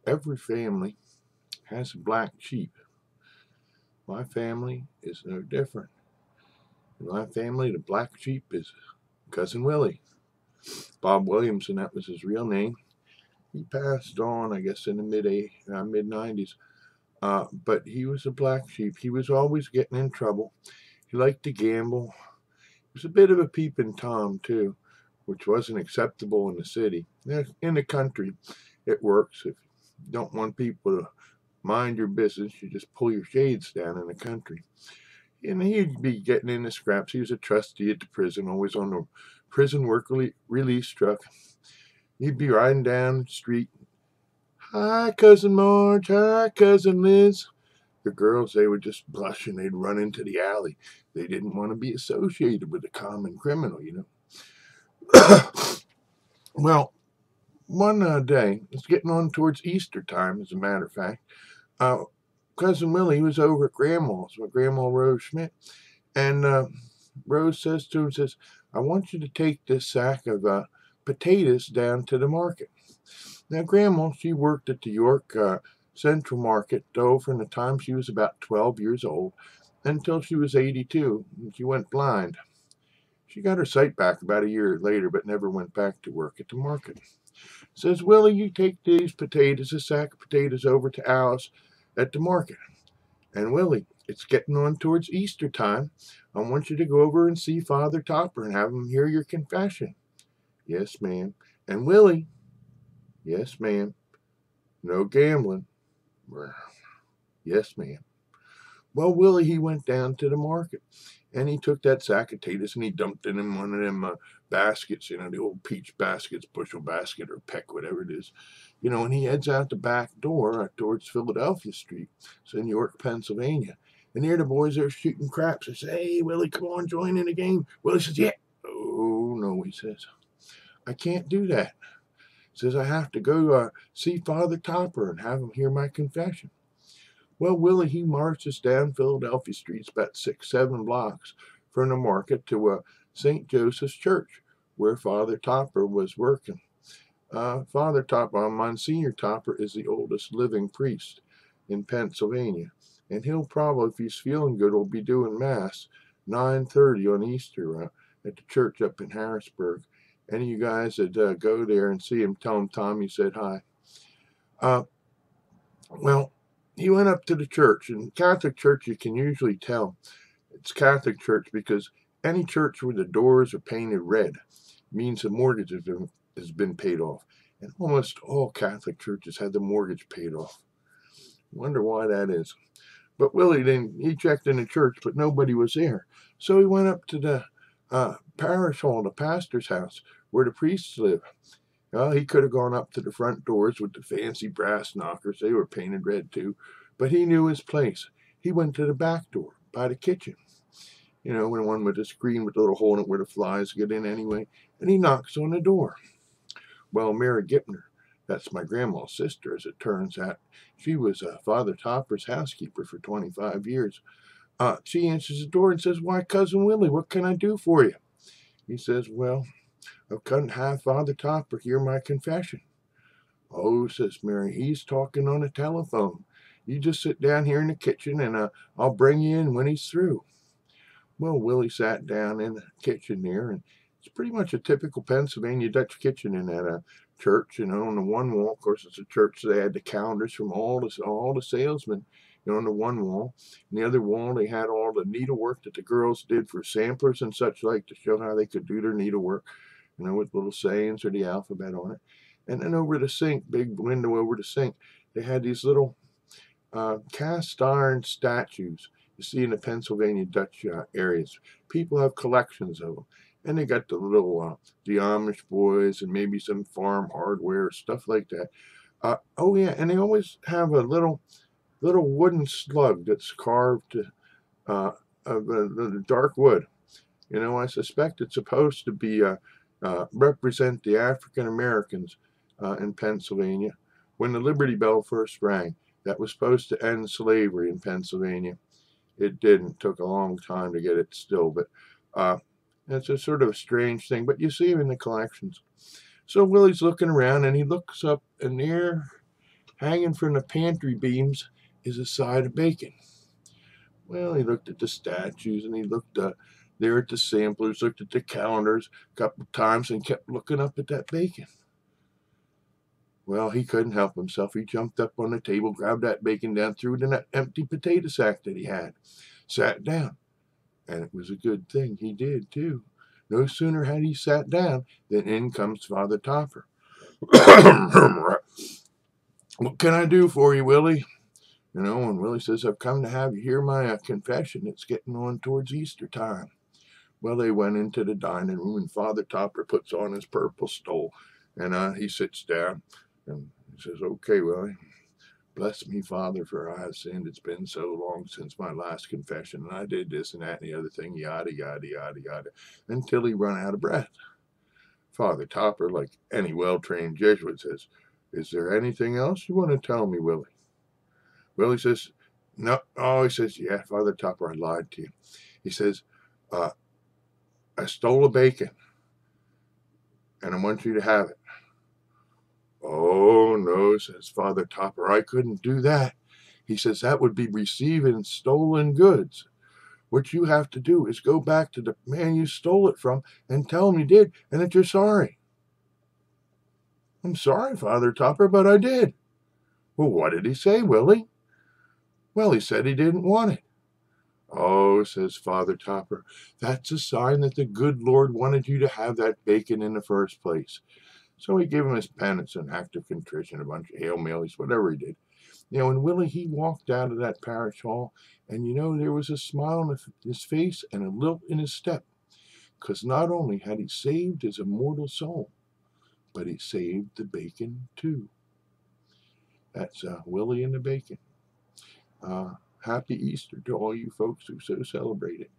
Every family has a black sheep. My family is no different. In my family, the black sheep is Cousin Willie. Bob Williamson, that was his real name. He passed on, I guess, in the mid 90s. But he was a black sheep. He was always getting in trouble. He liked to gamble. He was a bit of a peeping Tom, too, which wasn't acceptable in the city. In the country, it works. If you don't want people to mind your business, you just pull your shades down in the country. And he'd be getting into scraps. He was a trustee at the prison, always on the prison work release truck. He'd be riding down the street. Hi, Cousin Marge. Hi, Cousin Liz. The girls, they would just blush and they'd run into the alley. They didn't want to be associated with a common criminal. Well, one day, it's getting on towards Easter time, as a matter of fact. Uh, Cousin Willie was over at Grandma's, with Grandma Rose Schmidt, and Rose says to him, says, I want you to take this sack of potatoes down to the market. Now, Grandma, she worked at the York Central Market, though, from the time she was about 12 years old until she was 82, and she went blind. She got her sight back about a year later, but never went back to work at the market. Says, Willie, you take these potatoes, a sack of potatoes, over to Alice at the market. And Willie, it's getting on towards Easter time. I want you to go over and see Father Topper and have him hear your confession. Yes, ma'am. And Willie, yes, ma'am. No gambling. Yes, ma'am. Well, Willie, he went down to the market and he took that sack of potatoes and he dumped it in one of them baskets, the old peach baskets, bushel basket or peck, whatever it is, and he heads out the back door towards Philadelphia Street. It's in York, Pennsylvania. And there the boys are shooting craps. They say, hey, Willie, come on, join in the game. Willie says, yeah. Oh, no, he says, I can't do that. He says, I have to go see Father Topper and have him hear my confession. Well, Willie, he marches down Philadelphia streets about 6, 7 blocks from the market to St. Joseph's Church, where Father Topper was working. Father Topper, Monsignor Topper, is the oldest living priest in Pennsylvania. And he'll probably, if he's feeling good, will be doing Mass 9:30 on Easter at the church up in Harrisburg. Any of you guys that go there and see him, tell him Tommy said hi. Well, he went up to the church. And Catholic church, you can usually tell it's Catholic church because any church where the doors are painted red means the mortgage has been paid off. And almost all Catholic churches had the mortgage paid off. Wonder why that is. But Willie he checked in the church, but nobody was there. So he went up to the parish hall, the pastor's house, where the priests live. Well, he could have gone up to the front doors with the fancy brass knockers. They were painted red too. But he knew his place. He went to the back door by the kitchen. The one with the screen with the little hole in it where the flies get in anyway. And he knocks on the door. Well, Mary Gipner, that's my grandma's sister, as it turns out. She was Father Topper's housekeeper for 25 years. She answers the door and says, why, Cousin Willie, what can I do for you? He says, well, I've come to have Father Topper hear my confession. Oh, says Mary, he's talking on the telephone. You just sit down here in the kitchen and I'll bring you in when he's through. Well, Willie sat down in the kitchen there, and it's pretty much a typical Pennsylvania Dutch kitchen in that church. On the one wall, of course, it's a church, so they had the calendars from all the salesmen, on the one wall. And the other wall, they had all the needlework that the girls did for samplers and such like to show how they could do their needlework, with little sayings or the alphabet on it. And then over the sink, big window over the sink, they had these little cast iron statues you see in the Pennsylvania Dutch areas. People have collections of them. And they got the little, the Amish boys and maybe some farm hardware, stuff like that. Oh, yeah, and they always have a little wooden slug that's carved of the dark wood. I suspect it's supposed to be represent the African Americans in Pennsylvania. When the Liberty Bell first rang, that was supposed to end slavery in Pennsylvania. It didn't. It took a long time to get it still, but it's a sort of a strange thing. But you see him in the collections. So Willie's looking around, and he looks up, and there hanging from the pantry beams is a side of bacon. Well, he looked at the statues and he looked there at the samplers, looked at the calendars a couple of times and kept looking up at that bacon. Well, he couldn't help himself. He jumped up on the table, grabbed that bacon down, threw it in that empty potato sack that he had, sat down. And it was a good thing he did, too. No sooner had he sat down than in comes Father Topper. What can I do for you, Willie? And Willie says, I've come to have you hear my confession. It's getting on towards Easter time. Well, they went into the dining room, and Father Topper puts on his purple stole, and he sits down, and he says, okay, Willie, bless me, Father, for I have sinned. It's been so long since my last confession, and I did this and that and the other thing, yada, yada, yada, yada, until he run out of breath. Father Topper, like any well-trained Jesuit, says, is there anything else you want to tell me, Willie? Willie says, no. Oh, he says, yeah, Father Topper, I lied to you. He says, I stole a bacon, and I want you to have it. Oh, no, says Father Topper, I couldn't do that. He says, that would be receiving stolen goods. What you have to do is go back to the man you stole it from and tell him you did and that you're sorry. I'm sorry, Father Topper, but I did. Well, what did he say, Willie? Well, he said he didn't want it. Oh, says Father Topper, that's a sign that the good Lord wanted you to have that bacon in the first place. So he gave him his penance, an act of contrition, a bunch of Hail Marys, whatever he did. And Willie, he walked out of that parish hall, and there was a smile on his face and a lilt in his step, because not only had he saved his immortal soul, but he saved the bacon too. That's Willie and the bacon. Happy Easter to all you folks who so celebrate it.